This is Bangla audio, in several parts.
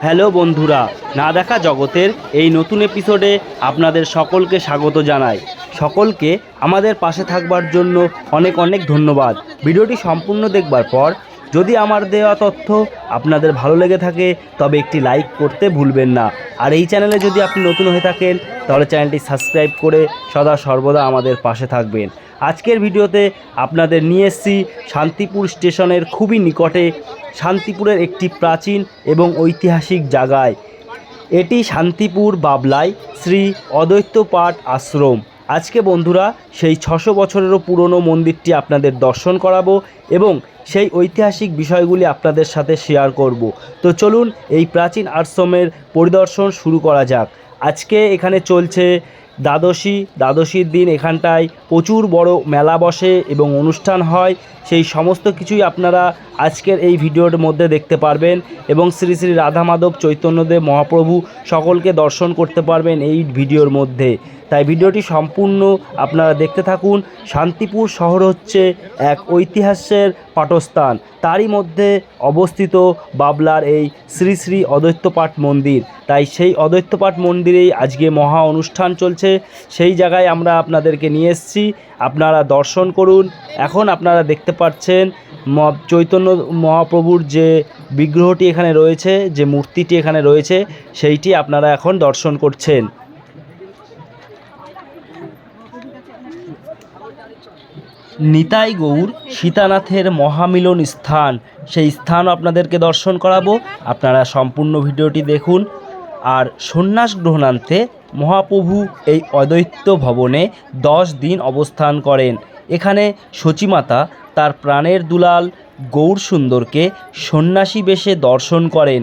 হ্যালো বন্ধুরা, না দেখা জগতের এই নতুন এপিসোডে আপনাদের সকলকে স্বাগত জানাই। সকলকে আমাদের পাশে থাকবার জন্য অনেক অনেক ধন্যবাদ। ভিডিওটি সম্পূর্ণ দেখবার পর যদি আমার দেওয়া তথ্য আপনাদের ভালো লেগে থাকে তবে একটি লাইক করতে ভুলবেন না। আর এই চ্যানেলে যদি আপনি নতুন হয়ে থাকেন তাহলে চ্যানেলটি সাবস্ক্রাইব করে সদা সর্বদা আমাদের পাশে থাকবেন। আজকের ভিডিওতে আপনাদের নিয়ে এসেছি শান্তিপুর স্টেশনের খুবই নিকটে শান্তিপুরের একটি প্রাচীন এবং ঐতিহাসিক জায়গায়। এটি শান্তিপুর বাবলায় শ্রী অদ্বৈতপাঠ আশ্রম। আজকে বন্ধুরা সেই 600 বছরেরও পুরনো মন্দিরটি আপনাদের দর্শন করাবো এবং সেই ঐতিহাসিক বিষয়গুলি আপনাদের সাথে শেয়ার করব। তো চলুন এই প্রাচীন আশ্রমের পরিদর্শন শুরু করা যাক। আজকে এখানে চলছে দ্বাদশীর দিন এখানটায় প্রচুর বড় মেলা বসে এবং অনুষ্ঠান হয়। সেই সমস্ত কিছুই আপনারা আজকের এই ভিডিওর মধ্যে দেখতে পারবেন এবং শ্রী শ্রী রাধা মাধব চৈতন্যদেব মহাপ্রভু সকলকে দর্শন করতে পারবেন এই ভিডিওর মধ্যে। তাই ভিডিওটি সম্পূর্ণ আপনারা দেখতে থাকুন। শান্তিপুর শহর হচ্ছে এক ঐতিহাসের পাঠস্থান, তারই মধ্যে অবস্থিত বাবলার এই শ্রী শ্রী অদ্বৈতপাঠ মন্দির। তাই সেই অদ্বৈতপাঠ মন্দিরেই আজকে মহা অনুষ্ঠান চলছে, সেই জায়গায় আমরা আপনাদেরকে নিয়ে এসেছি। আপনারা দর্শন করুন। এখন আপনারা দেখতে পাচ্ছেন চৈতন্য মহাপ্রভুর যে বিগ্রহটি এখানে রয়েছে, যে মূর্তিটি এখানে রয়েছে, সেইটি আপনারা এখন দর্শন করছেন। নিতাই গৌর সীতানাথের মহামিলন স্থান, সেই স্থান আপনাদেরকে দর্শন করাবো। আপনারা সম্পূর্ণ ভিডিওটি দেখুন। আর সন্ন্যাস গ্রহণান্তে মহাপ্রভু এই অদ্বৈত ভবনে 10 দিন অবস্থান করেন। এখানে সচিমাতা তার প্রাণের দুলাল গৌর সুন্দরকে সন্ন্যাসী বেশে দর্শন করেন।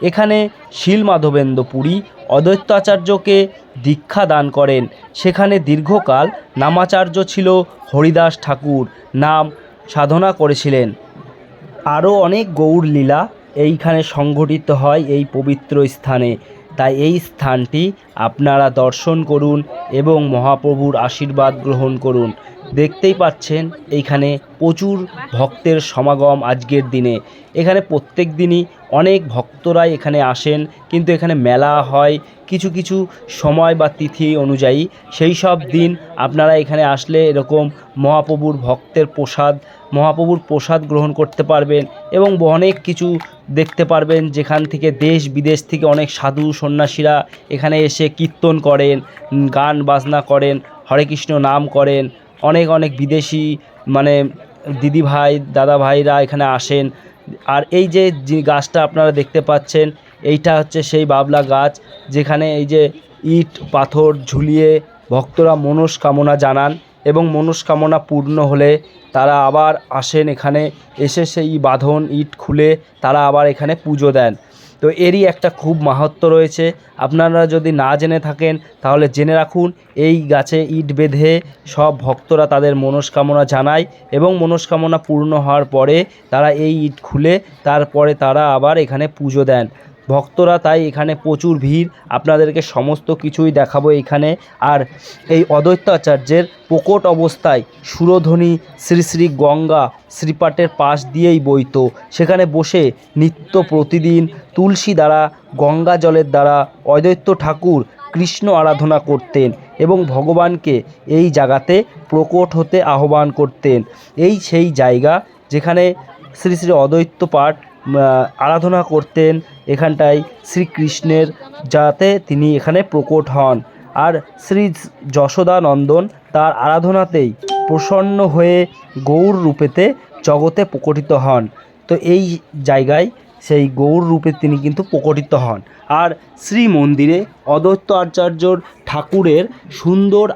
এখানে শিলমাধবেন্দ্র পুরী অদ্বৈতাচার্যকে দীক্ষা দান করেন। সেখানে দীর্ঘকাল নামাচার্য ছিল হরিদাস ঠাকুর, নাম সাধনা করেছিলেন। আরও অনেক গৌর লীলা এইখানে সংঘটিত হয় এই পবিত্র স্থানে। তাই এই স্থানটি আপনারা দর্শন করুন এবং মহাপ্রভুর আশীর্বাদ গ্রহণ করুন। দেখতেই পাচ্ছেন এইখানে প্রচুর ভক্তের সমাগম আজকের দিনে। এখানে প্রত্যেক দিনই অনেক ভক্তরাই এখানে আসেন, কিন্তু এখানে মেলা হয় কিছু কিছু সময় বা তিথি অনুযায়ী। সেই সব দিন আপনারা এখানে আসলে এরকম মহাপ্রভুর মহাপ্রভুর প্রসাদ গ্রহণ করতে পারবেন এবং অনেক কিছু দেখতে পারবেন। যেখান থেকে দেশ বিদেশ থেকে অনেক সাধু সন্ন্যাসীরা এখানে এসে কীর্তন করেন, গান বাজনা করেন, হরে কৃষ্ণ নাম করেন। অনেক অনেক বিদেশি দিদি ভাই দাদা ভাইরা এখানে আসেন। আর এই যে গাছটা আপনারা দেখতে পাচ্ছেন, এইটা হচ্ছে সেই বাবলা গাছ, যেখানে এই যে ইট পাথর ঝুলিয়ে ভক্তরা মনস্কামনা জানান এবং মনস্কামনা পূর্ণ হলে তারা আবার আসেন এখানে, এসে সেই বাঁধন ইট খুলে তারা আবার এখানে পুজো দেন। তো এরই একটা খুব মাহাত্ম্য রয়েছে। আপনারা যদি না জেনে থাকেন তাহলে জেনে রাখুন। এই গাছে ইট বেঁধে সব ভক্তরা তাদের মনস্কামনা জানায় এবং মনস্কামনা পূর্ণ হওয়ার পরে তারা এই ইট খুলে তারপরে তারা আবার এখানে পুজো দেন ভক্তরা। তাই এখানে প্রচুর ভিড়, আপনাদেরকে সমস্ত কিছুই দেখাবো এখানে। আর এই অদ্বৈতাচার্যের প্রকট অবস্থায় সুরধ্বনি শ্রী শ্রী গঙ্গা শ্রীপাঠের পাশ দিয়েই বইত। সেখানে বসে নিত্য প্রতিদিন তুলসী দ্বারা গঙ্গা জলের দ্বারা অদ্বৈত ঠাকুর কৃষ্ণ আরাধনা করতেন এবং ভগবানকে এই জায়গাতে প্রকট হতে আহ্বান করতেন। এই সেই জায়গা যেখানে শ্রী শ্রী অদ্বৈতপাঠ আরাধনা করতেন। এখানটায় শ্রীকৃষ্ণের যাতে তিনি এখানে প্রকট হন। আর শ্রী যশোদানন্দন তার আরাধনাতেই প্রসন্ন হয়ে গৌর রূপেতে জগতে প্রকটিত হন। তো এই জায়গায় সেই গৌর রূপে তিনি কিন্তু প্রকটিত হন। আর শ্রী মন্দিরে অদ্বৈত আচার্যর ঠাকুরের সুন্দর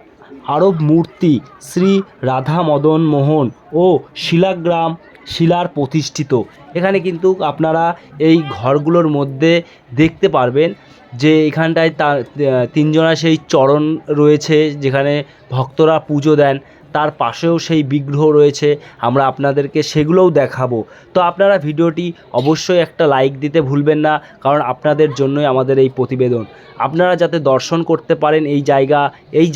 আরব মূর্তি শ্রী রাধা মদন মোহন ও শিলার প্রতিষ্ঠিত। এখানে কিন্তু আপনারা এই ঘরগুলোর মধ্যে দেখতে পারবেন যে এখানটায় তার 3 জনা সেই চরণ রয়েছে যেখানে ভক্তরা পুজো দেন। তার পাশেও সেই বিগ্রহ রয়েছে, আমরা আপনাদেরকে সেগুলোও দেখাবো। তো আপনারা ভিডিওটি অবশ্যই একটা লাইক দিতে ভুলবেন না, কারণ আপনাদের জন্যই আমাদের এই প্রতিবেদন। আপনারা যাতে দর্শন করতে পারেন এই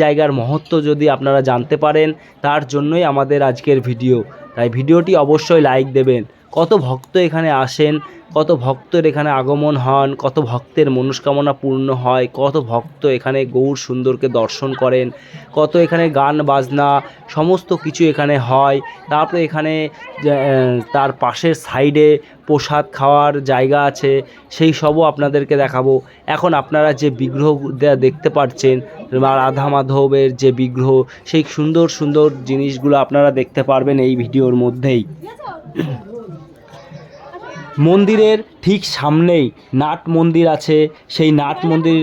জায়গার মহত্ব যদি আপনারা জানতে পারেন, তার জন্যই আমাদের আজকের ভিডিও। তাই ভিডিওটি অবশ্যই লাইক দেবেন। কত ভক্ত এখানে আসেন, কত ভক্তের এখানে আগমন হন, কত ভক্তের মনস্কামনা পূর্ণ হয়, কত ভক্ত এখানে গৌর সুন্দরকে দর্শন করেন, কত এখানে গান বাজনা সমস্ত কিছু এখানে হয়। তারপরে এখানে তার পাশের সাইডে প্রসাদ খাওয়ার জায়গা আছে, সেই সবও আপনাদেরকে দেখাবো। এখন আপনারা যে বিগ্রহ দেখতে পাচ্ছেন, রাধা মাধবের যে বিগ্রহ, সেই সুন্দর সুন্দর জিনিসগুলো আপনারা দেখতে পারবেন এই ভিডিওর মধ্যেই। মন্দিরের ঠিক সামনেই নাট মন্দির আছে, সেই নাট মন্দির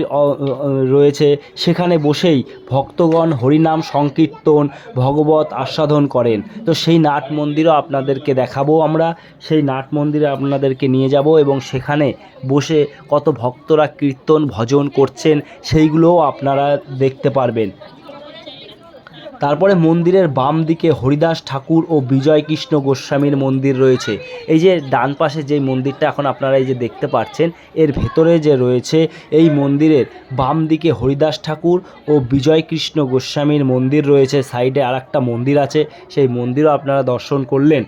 রয়েছে, সেখানে বসেই ভক্তগণ হরিনাম সংকীর্তন ভগবত আস্বাদন করেন। তো সেই নাট মন্দিরও আপনাদেরকে দেখাবো আমরা, সেই নাট মন্দিরে আপনাদেরকে নিয়ে যাব এবং সেখানে বসে কত ভক্তরা কীর্তন ভজন করছেন সেইগুলোও আপনারা দেখতে পারবেন। তারপরে মন্দিরের বাম দিকে হরিদাস ঠাকুর ও বিজয় কৃষ্ণ গোস্বামীর মন্দির রয়েছে। এই যে ডান পাশে যে মন্দিরটা এখন আপনারা এই যে দেখতে পাচ্ছেন, এর ভেতরে যে রয়েছে এই মন্দিরের বাম দিকে হরিদাস ঠাকুর ও বিজয় কৃষ্ণ গোস্বামীর মন্দির রয়েছে। সাইডে আর একটা মন্দির আছে, সেই মন্দিরও আপনারা দর্শন করলেন।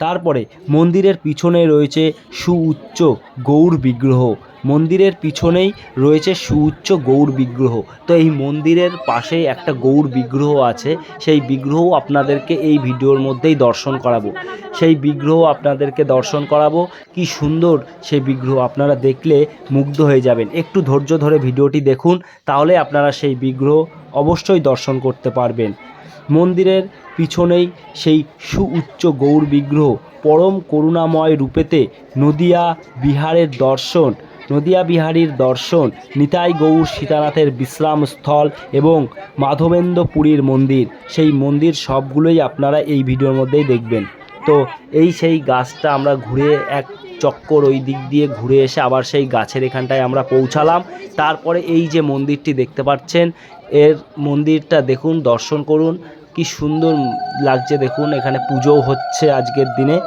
তারপরে মন্দিরের পিছনে রয়েছে সুউচ্চ গৌর বিগ্রহ, মন্দিরের পিছনেই রয়েছে সুউচ্চ গৌর বিগ্রহ। তো এই মন্দিরের পাশেই একটা গৌর বিগ্রহ আছে, সেই বিগ্রহ আপনাদেরকে এই ভিডিওর মধ্যেই দর্শন করাবো। সেই বিগ্রহ আপনাদেরকে দর্শন করাবো, কি সুন্দর সেই বিগ্রহ, আপনারা দেখলে মুগ্ধ হয়ে যাবেন। একটু ধৈর্য ধরে ভিডিওটি দেখুন, তাহলে আপনারা সেই বিগ্রহ অবশ্যই দর্শন করতে পারবেন। মন্দিরের পিছনেই সেই সুউচ্চ গৌর বিগ্রহ পরম করুণাময় রূপেতে নদিয়া বিহারের দর্শন, নদিয়া বিহারীর দর্শন, নিতাই গৌর সীতানাথের বিশ্রামস্থল এবং মাধবেন্দ্রপুরীর মন্দির, সেই মন্দির সবগুলোই আপনারা এই ভিডিওর মধ্যেই দেখবেন। তো এই সেই গাছটা আমরা ঘুরে এক চক্কর ওই দিক দিয়ে ঘুরে এসে আবার সেই গাছের এখানটায় আমরা পৌঁছালাম। তারপরে এই যে মন্দিরটি দেখতে পাচ্ছেন, এর মন্দিরটা দেখুন, দর্শন করুন, কি সুন্দর লাগছে দেখুন। এখানে পুজোও হচ্ছে আজকের দিনে,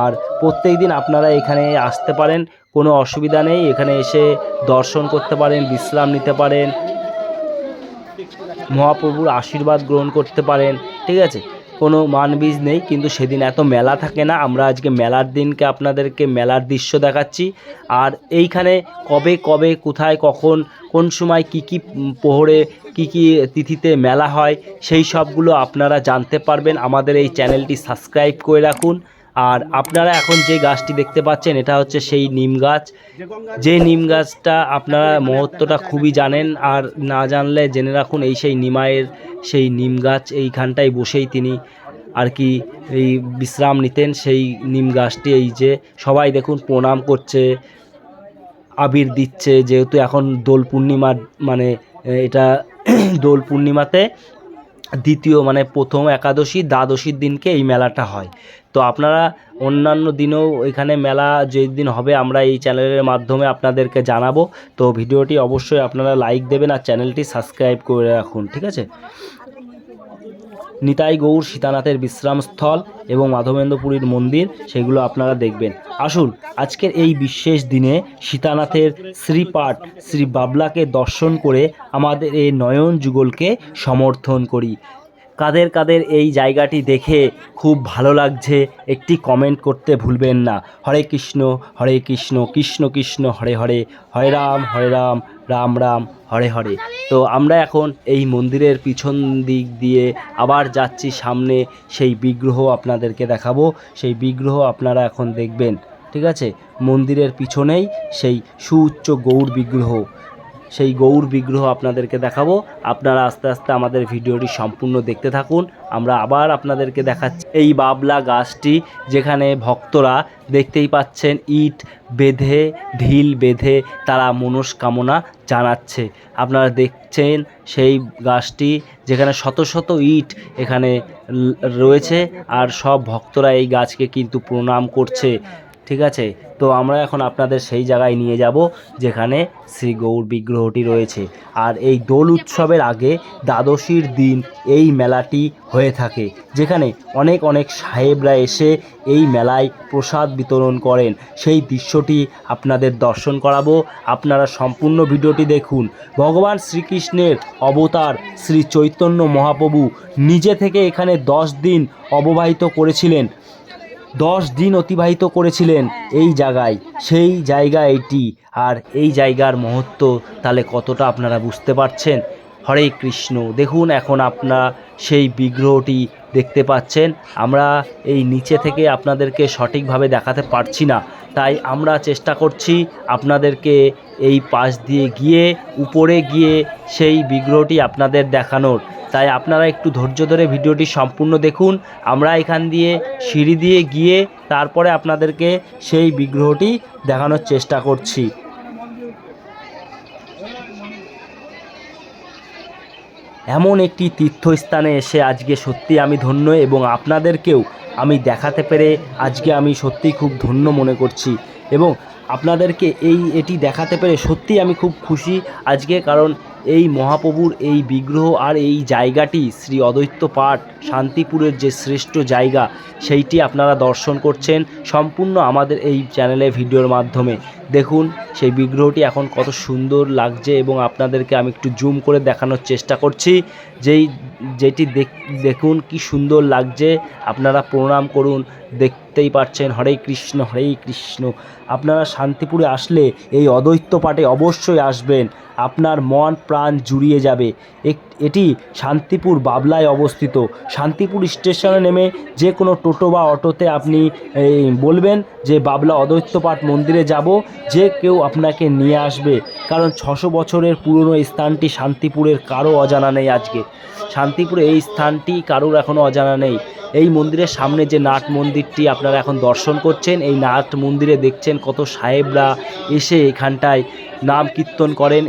আর প্রত্যেক দিন আপনারা এখানে আসতে পারেন, কোনো অসুবিধা নেই। এখানে এসে দর্শন করতে পারেন, বিশ্রাম নিতে পারেন, মহাপ্রভুর আশীর্বাদ গ্রহণ করতে পারেন, ঠিক আছে, কোনো মানবিজ নেই। কিন্তু সেদিন এত মেলা থাকে না, আমরা আজকে মেলার দিনকে আপনাদেরকে মেলার দৃশ্য দেখাচ্ছি। আর এইখানে কবে কবে কোথায় কখন কোন সময় কি কি প্রহরে কি কি তিথিতে মেলা হয়, সেই সবগুলো আপনারা জানতে পারবেন। আমাদের এই চ্যানেলটি সাবস্ক্রাইব করে রাখুন। আর আপনারা এখন যে গাছটি দেখতে পাচ্ছেন, এটা হচ্ছে সেই নিম গাছ। যে নিম গাছটা আপনারা মহত্বটা খুবই জানেন, আর না জানলে জেনে রাখুন, এই সেই নিমায়ের সেই নিম গাছ, এইখানটায় বসেই তিনি আর কি এই বিশ্রাম নিতেন। সেই নিম গাছটি এই যে সবাই দেখুন প্রণাম করছে, আবির দিচ্ছে, যেহেতু এখন দোল পূর্ণিমা, মানে এটা দোল পূর্ণিমাতে দ্বিতীয় মানে প্রথম একাদশী দ্বাদশীর দিনকে এই মেলাটা হয়। তো আপনারা অন্যান্য দিনেও এখানে মেলা যেদিন হবে আমরা এই চ্যানেলের মাধ্যমে আপনাদেরকে জানাবো। তো ভিডিওটি অবশ্যই আপনারা লাইক দেবেন আর চ্যানেলটি সাবস্ক্রাইব করে রাখুন, ঠিক আছে। নিতাই গৌর সীতানাথের বিশ্রামস্থল এবং মাধবেন্দ্রপুরীর মন্দির, সেগুলো আপনারা দেখবেন। আসুন আজকের এই বিশেষ দিনে সীতানাথের শ্রীপাঠ শ্রী বাবলাকে দর্শন করে আমাদের এই নয়ন যুগলকে সমর্থন করি। কাদের কাদের এই জায়গাটি দেখে খুব ভালো লাগছে একটি কমেন্ট করতে ভুলবেন না। হরে কৃষ্ণ কৃষ্ণ কৃষ্ণ হরে হরে, হরে রাম রাম রাম হরে হরে। তো আমরা এখন এই মন্দিরের পিছন দিক দিয়ে আবার যাচ্ছি সামনে, সেই বিগ্রহ আপনাদেরকে দেখাবো। সেই বিগ্রহ আপনারা এখন দেখবেন, ঠিক আছে। মন্দিরের পিছনেই সেই সুউচ্চ গৌর বিগ্রহ, সেই গৌর বিগ্রহ আপনাদেরকে দেখাবো। আপনারা আস্তে আস্তে আমাদের ভিডিওটি সম্পূর্ণ দেখতে থাকুন। আমরা আবার আপনাদেরকে দেখাচ্ছি এই বাবলা গাছটি, যেখানে ভক্তরা দেখতেই পাচ্ছেন ইট বেঁধে ঢিল বেঁধে তারা মনস্কামনা জানাচ্ছে। আপনারা দেখছেন সেই গাছটি, যেখানে শত শত ইট এখানে রয়েছে, আর সব ভক্তরা এই গাছকে কিন্তু প্রণাম করছে, ঠিক আছে। তো আমরা এখন আপনাদের সেই জায়গায় নিয়ে যাব যেখানে শ্রী গৌর বিগ্রহটি রয়েছে। আর এই দোল উৎসবের আগে দ্বাদশীর দিন এই মেলাটি হয়ে থাকে, যেখানে অনেক অনেক সাহেবরা এসে এই মেলায় প্রসাদ বিতরণ করেন। সেই দৃশ্যটি আপনাদের দর্শন করাবো, আপনারা সম্পূর্ণ ভিডিওটি দেখুন। ভগবান শ্রীকৃষ্ণের অবতার শ্রী চৈতন্য মহাপ্রভু নিজে থেকে এখানে 10 দিন অববাহিত করেছিলেন। 10 দিন অতিবাহিত করেছিলেন এই জায়গায়, সেই জায়গা এটি। আর এই জায়গার মহত্ব তাহলে কতটা আপনারা বুঝতে পারছেন। হরে কৃষ্ণ। দেখুন এখন আপনারা সেই বিগ্রহটি দেখতে পাচ্ছেন। আমরা এই নিচে থেকে আপনাদেরকে সঠিকভাবে দেখাতে পারছি না, তাই আমরা চেষ্টা করছি আপনাদেরকে এই পাশ দিয়ে গিয়ে উপরে গিয়ে সেই বিগ্রহটি আপনাদের দেখানোর। তাই আপনারা একটু ধৈর্য ধরে ভিডিওটি সম্পূর্ণ দেখুন। আমরা এখান দিয়ে সিঁড়ি দিয়ে গিয়ে তারপরে আপনাদেরকে সেই বিগ্রহটি দেখানোর চেষ্টা করছি। এমন একটি তীর্থস্থানে এসে আজকে সত্যি আমি ধন্য, এবং আপনাদেরকেও আমি দেখাতে পেরে আজকে আমি সত্যিই খুব ধন্য মনে করছি, এবং আপনাদেরকে এটি দেখাতে পেরে সত্যি আমি খুব খুশি আজকে। কারণ এই মহাপ্রভুর এই বিগ্রহ আর এই জায়গাটি শ্রী অদ্বৈত পাঠ শান্তিপুরের যে শ্রেষ্ঠ জায়গা, সেইটি আপনারা দর্শন করছেন সম্পূর্ণ আমাদের এই চ্যানেলে ভিডিওর মাধ্যমে। দেখুন সেই বিগ্রহটি এখন কত সুন্দর লাগছে, এবং আপনাদেরকে আমি একটু জুম করে দেখানোর চেষ্টা করছি। যেটি দেখুন কি সুন্দর লাগছে। আপনারা প্রণাম করুন, দেখতেই পাচ্ছেন। হরে কৃষ্ণ হরে কৃষ্ণ। আপনারা শান্তিপুরে আসলে এই অদ্বৈত পাঠে অবশ্যই আসবেন, আপনার মন প্রাণ জুড়িয়ে যাবে। এটি শান্তিপুর বাবলায় অবস্থিত। শান্তিপুর স্টেশনে নেমে যে কোনো টোটো বা অটোতে আপনি বলবেন যে বাবলা অদ্বৈত পাঠ মন্দিরে যাব, যে কেউ আপনাকে নিয়ে আসবে। কারণ 600 বছরের পুরনো স্থানটি শান্তিপুরের কারো অজানা নেই। আজকে শান্তিপুরে এই স্থানটি কারোর এখনও অজানা নেই। এই মন্দিরের সামনে যে নাট মন্দিরটি আপনারা এখন দর্শন করছেন, এই নাট মন্দিরে দেখছেন কত সাহেবরা এসে এখানটায় নাম কীর্তন করেন।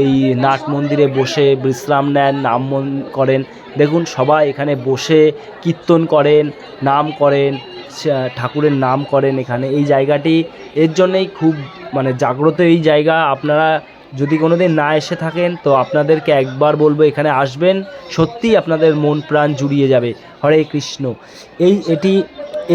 এই নাট মন্দিরে বসে বিশ্রাম নেন, নাম করেন। দেখুন সবাই এখানে বসে কীর্তন করেন, নাম করেন, ঠাকুরের নাম করেন এখানে। এই জায়গাটি এর জন্যেই খুব জাগ্রত এই জায়গা। আপনারা যদি কোনো দিন না এসে থাকেন তো আপনাদেরকে একবার বলবো এখানে আসবেন, সত্যিই আপনাদের মন প্রাণ জুড়িয়ে যাবে। হরে কৃষ্ণ।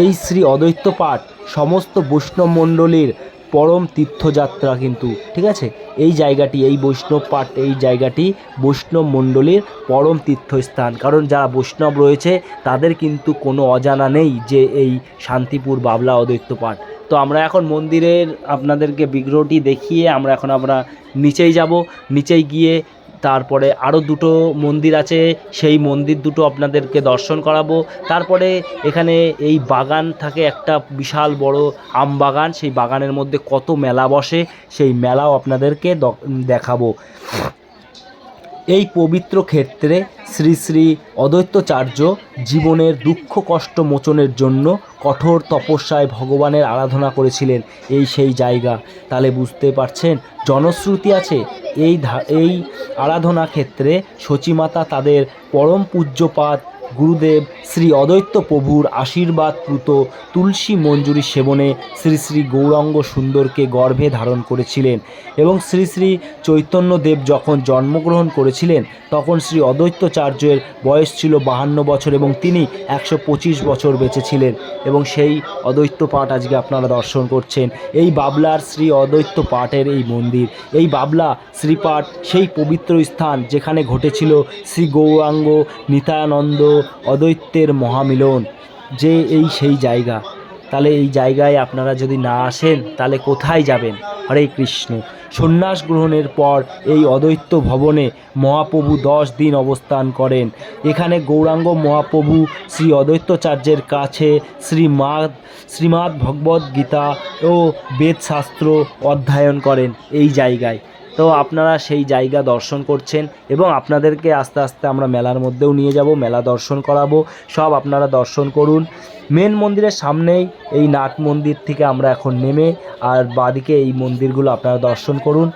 এই শ্রী অদ্বৈত পাঠ সমস্ত বৈষ্ণব মণ্ডলীর পরম তীর্থযাত্রা কিন্তু, ঠিক আছে। এই জায়গাটি, এই বৈষ্ণব পাঠ, এই জায়গাটি বৈষ্ণব মণ্ডলীর পরম তীর্থস্থান। কারণ যারা বৈষ্ণব রয়েছে তাদের কিন্তু কোনো অজানা নেই যে এই শান্তিপুর বাবলা অদ্বৈত পাঠ। তো আমরা এখন মন্দিরের আপনাদেরকে বিগ্রহটি দেখিয়ে আমরা নিচেই যাব। নিচেই গিয়ে তারপরে আরও দুটো মন্দির আছে, সেই মন্দির দুটো আপনাদেরকে দর্শন করাবো। তারপরে এখানে এই বাগান থাকে, একটা বিশাল বড় আম বাগান। সেই বাগানের মধ্যে কত মেলা বসে, সেই মেলাও আপনাদেরকে দেখাবো। এই পবিত্র ক্ষেত্রে শ্রী শ্রী অদ্বৈতাচার্য জীবনের দুঃখ কষ্ট মোচনের জন্য কঠোর তপস্যায় ভগবানের আরাধনা করেছিলেন। সেই জায়গা তাহলে বুঝতে পারছেন, জনশ্রুতি আছে এই আরাধনা ক্ষেত্রে সচিমাতা তাদের পরম পূজ্যপাদ গুরুদেব শ্রী অদ্বৈত প্রভুর আশীর্বাদপ্রুত তুলসী মঞ্জুরি সেবনে শ্রী শ্রী গৌরাঙ্গ সুন্দরকে গর্ভে ধারণ করেছিলেন। এবং শ্রী শ্রী চৈতন্যদেব যখন জন্মগ্রহণ করেছিলেন তখন শ্রী অদ্বৈতাচার্যের বয়স ছিল 52 বছর, এবং তিনি 125 বছর বেঁচে ছিলেন। এবং সেই অদ্বৈত পাঠ আজকে আপনারা দর্শন করছেন। এই বাবলার শ্রী অদ্বৈত পাঠের এই মন্দির, এই বাবলা শ্রীপাঠ সেই পবিত্র স্থান যেখানে ঘটেছিল শ্রী গৌরাঙ্গ নিত্যানন্দ অদ্বৈতের মহামিলন, যে সেই জায়গা। তাহলে এই জায়গায় আপনারা যদি না আসেন তাহলে কোথায় যাবেন। হরে কৃষ্ণ। সন্ন্যাস গ্রহণের পর এই অদ্বৈত ভবনে মহাপ্রভু 10 দিন অবস্থান করেন। এখানে গৌরাঙ্গ মহাপ্রভু শ্রী অদ্বৈতাচার্যের কাছে শ্রীমদ্ ভগবদ্ গীতা ও বেদশাস্ত্র অধ্যয়ন করেন এই জায়গায়। তো আপনারা সেই জায়গা দর্শন করছেন, এবং আপনাদেরকে আস্তে আস্তে আমরা মেলার মধ্যেও নিয়ে যাব, মেলা দর্শন করাবো। সব আপনারা দর্শন করুন। মেন মন্দিরের সামনেই এই নাট মন্দির থেকে আমরা এখন নেমে আর বাঁদিকে এই মন্দিরগুলো আপনারা দর্শন করুন।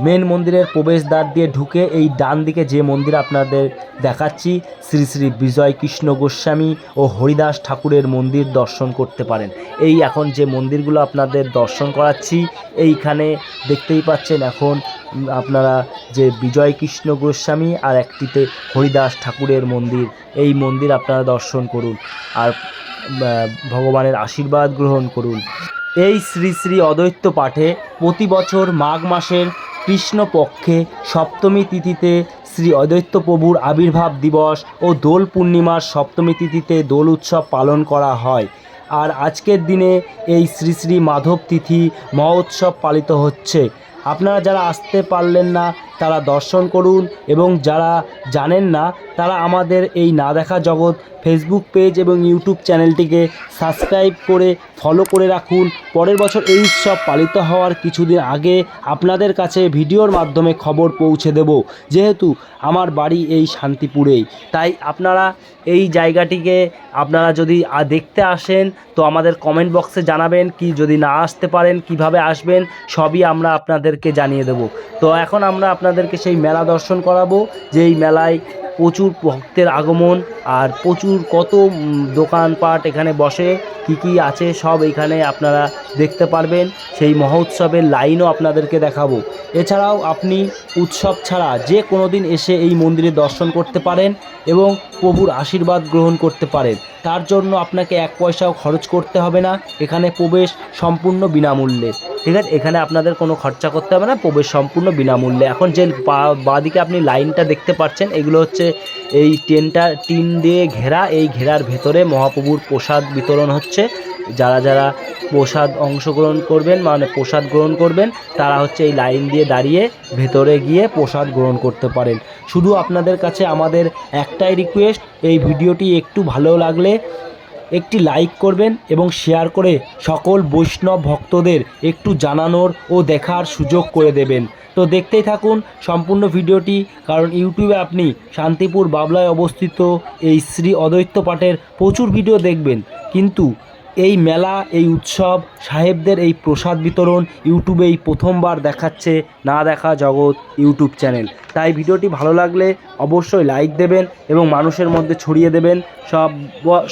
মেন মন্দিরের প্রবেশদ্বার দিয়ে ঢুকে এই ডান দিকে যে মন্দির আপনাদের দেখাচ্ছি, শ্রী শ্রী বিজয় কৃষ্ণ গোস্বামী ও হরিদাস ঠাকুরের মন্দির দর্শন করতে পারেন। এই এখন যে মন্দিরগুলো আপনাদের দর্শন করাচ্ছি, এইখানে দেখতেই পাচ্ছেন এখন আপনারা যে বিজয় কৃষ্ণ গোস্বামী আর একটিতে হরিদাস ঠাকুরের মন্দির, এই মন্দির আপনারা দর্শন করুন আর ভগবানের আশীর্বাদ গ্রহণ করুন। এই শ্রী শ্রী অদ্বৈত পাঠে প্রতি বছর মাঘ মাসের কৃষ্ণপক্ষে সপ্তমী তিথিতে শ্রী অদ্বৈত প্রভুর আবির্ভাব দিবস ও দোল পূর্ণিমার সপ্তমী তিথিতে দোল উৎসব পালন করা হয়। আর আজকের দিনে এই শ্রী শ্রী মাধব তিথি মহোৎসব পালিত হচ্ছে। আপনারা যারা আসতে পারলেন না তারা দর্শন করুন, এবং যারা জানেন না তারা আমাদের এই না দেখা জগৎ ফেসবুক পেজ এবং ইউটিউব চ্যানেলটিকে সাবস্ক্রাইব করে ফলো করে রাখুন। পরের বছর এই উৎসব পালিত হওয়ার কিছুদিন আগে আপনাদের কাছে ভিডিওর মাধ্যমে খবর পৌঁছে দেব, যেহেতু আমার বাড়ি এই শান্তিপুরেই। তাই আপনারা এই জায়গাটিকে আপনারা যদি দেখতে আসেন তো আমাদের কমেন্ট বক্সে জানাবেন, কি যদি না আসতে পারেন কিভাবে আসবেন সবই আমরা আপনাদেরকে জানিয়ে দেব। তো এখন আমরা আপনাদেরকে সেই মেলা দর্শন করাবো, যেই মেলায় প্রচুর ভক্তের আগমন আর প্রচুর কত দোকানপাট এখানে বসে, কি আছে সব এখানে আপনারা দেখতে পারবেন। সেই মহোৎসবের লাইনও আপনাদেরকে দেখাবো। এছাড়াও আপনি উৎসব ছাড়া যে কোনো দিন এসে এই মন্দিরে দর্শন করতে পারেন এবং প্রভুর আশীর্বাদ গ্রহণ করতে পারেন। তার জন্য আপনাকে এক পয়সাও খরচ করতে হবে না। এখানে প্রবেশ সম্পূর্ণ বিনামূল্যে, ঠিক আছে? এখানে আপনাদের কোনো খরচা করতে হবে না, প্রবেশ সম্পূর্ণ বিনামূল্যে। এখন যে বাঁদিকে আপনি লাইনটা দেখতে পাচ্ছেন, এগুলো হচ্ছে এই টিন দিয়ে ঘেরা। এই ঘেরার ভেতরে মহাপ্রভুর প্রসাদ বিতরণ হচ্ছে। যারা যারা অংশগ্রহণ করবেন মানে প্রসাদ গ্রহণ করবেন তারা হচ্ছে এই লাইন দিয়ে দাঁড়িয়ে ভেতরে গিয়ে প্রসাদ গ্রহণ করতে পারেন। শুধু আপনাদের কাছে আমাদের একটাই রিকোয়েস্ট, এই ভিডিওটি একটু ভালো লাগলে একটি লাইক করবেন এবং শেয়ার করে সকল বৈষ্ণব ভক্তদের একটু জানানোর ও দেখার সুযোগ করে দেবেন। তো দেখতেই থাকুন সম্পূর্ণ ভিডিওটি, কারণ ইউটিউবে আপনি শান্তিপুর বাবলায় অবস্থিত এই শ্রী অদ্বৈত পাঠের প্রচুর ভিডিও দেখবেন, কিন্তু এই মেলা, এই উৎসব, সাহেবদের এই প্রসাদ বিতরণ ইউটিউবে এই প্রথমবার দেখাচ্ছে না দেখা জগৎ ইউটিউব চ্যানেল। তাই ভিডিওটি ভালো লাগলে অবশ্যই লাইক দেবেন এবং মানুষের মধ্যে ছড়িয়ে দেবেন।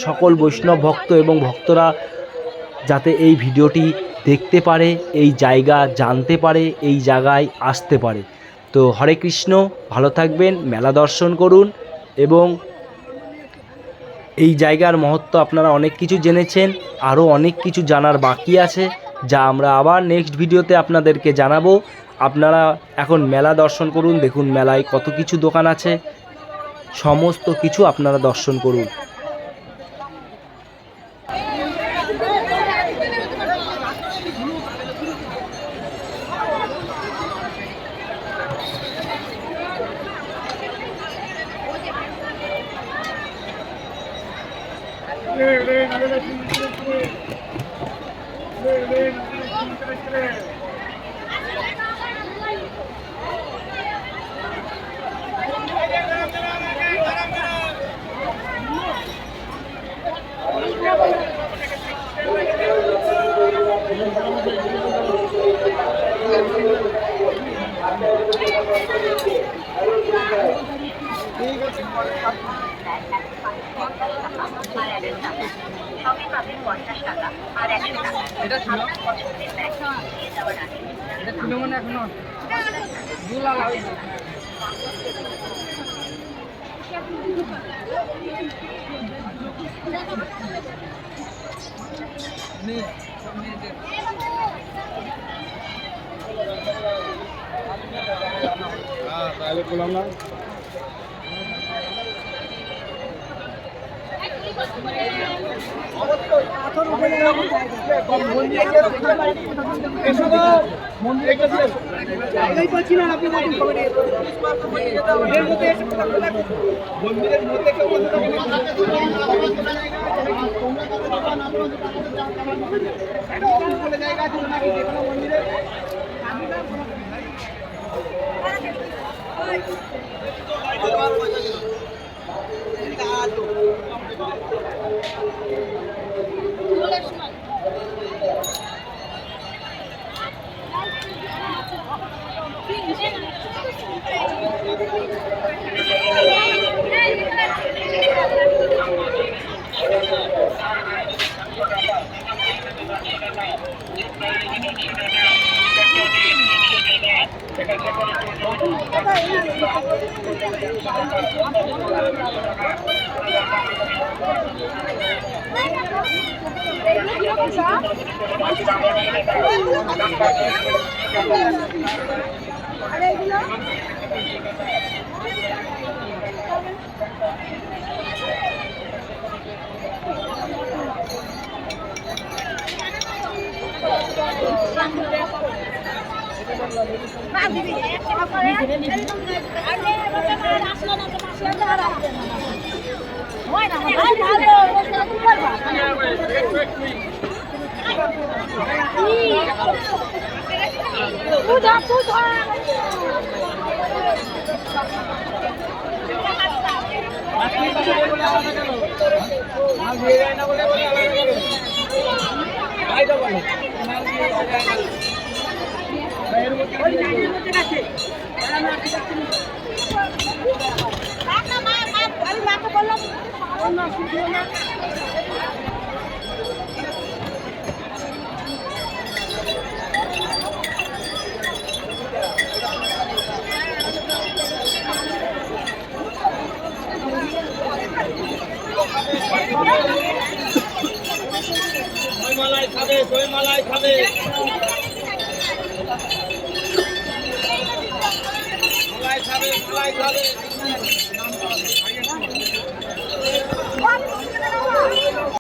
সকল বৈষ্ণব ভক্ত এবং ভক্তরা যাতে এই ভিডিওটি দেখতে পারে, এই জায়গা জানতে পারে, এই জায়গায় আসতে পারে। তো হরে কৃষ্ণ, ভালো থাকবেন, মেলা দর্শন করুন। এবং এই জায়গার মহত্ব আপনারা অনেক কিছু জেনেছেন, আরও অনেক কিছু জানার বাকি আছে, যা আমরা আবার নেক্সট ভিডিওতে আপনাদেরকে জানাবো। আপনারা এখন মেলা দর্শন করুন, দেখুন মেলায় কত কিছু দোকান আছে, সমস্ত কিছু আপনারা দর্শন করুন। সবই পাবেন 50 টাকা আর 100 টাকা। এটা ছিল পছন্দের ব্যাগ নিয়ে যাওয়ার আগে এটা ছিল মানে এখনো দুলা লাগে নে তাহলে বললাম না মালাই খাবে, দই মালাই খাবে, মালাই খাবে, মালাই খাবে।